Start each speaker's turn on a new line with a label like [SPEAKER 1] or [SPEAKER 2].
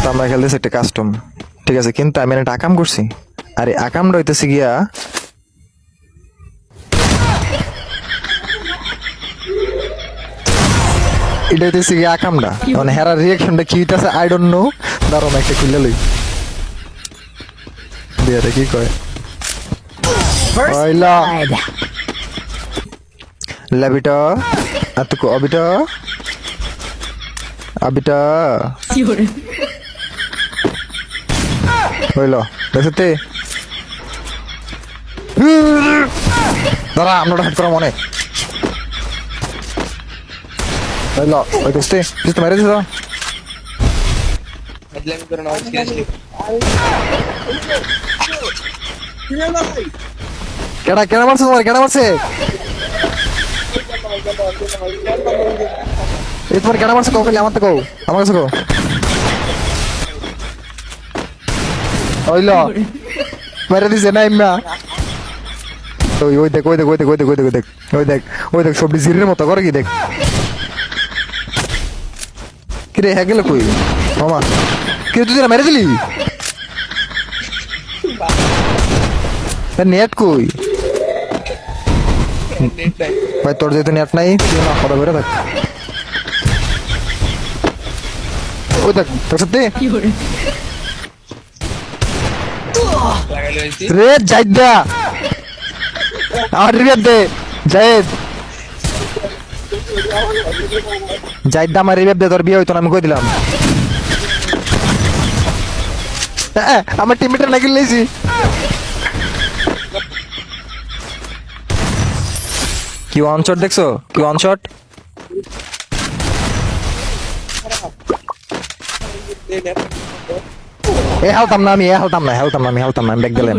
[SPEAKER 1] তো আমরা খেলতেছি একটা কাস্টম, ঠিক আছে, কিন্তু আমি একটা আকাম করছি। আর এই আকামটা হইতেছে গিয়া এটা হইতেছে গিয়া আকামটা, মানে হেরার রিয়াকশনটা কি হইতেছে আই ডোন্ট নো। দাঁড়াও একটা খুললে লই দিয়ে কি কয় ওইলা লাবিটা আতুকো অবিটা আবিটা হইল দেখতে দাঁড়া আমরা হাত করা মনে হইল ওই দেখতে পিছতে মেরে দিছ কেডা কেডা মারছে তোমার কেডা মারছে এই তোমার কেডা মারছে কও খালি আমার তো কও আমার কাছে কও হইল মেরে দিছে না ইম্মা ওই ওই দেখ ওই দেখ ওই দেখ ওই দেখ ওই দেখ ওই দেখ ওই দেখ ওই দেখ সবজি জিরের মতো করে কি দেখ কিরে হ্যাঁ গেল কই মামা কেউ তুই মেরে দিলি নেট কই ভাই তোর যেহেতু নেট নাই তুই না কথা বেরো থাক ওই দেখ তোর সত্যি রে জাইদা আমার রিভিউ দে জায়েদ জাইদা আমার রিভিউ দে তোর বিয়ে হইতো না আমি কই দিলাম আমার টিমমেটে লাগিয়ে লেছি কি ওয়ান শট দেখছো কি ওয়ান শট এ হালতাম না আমি এ হালতাম না হেলতাম না আমি হেলতাম না আমি ব্যাক দিলাম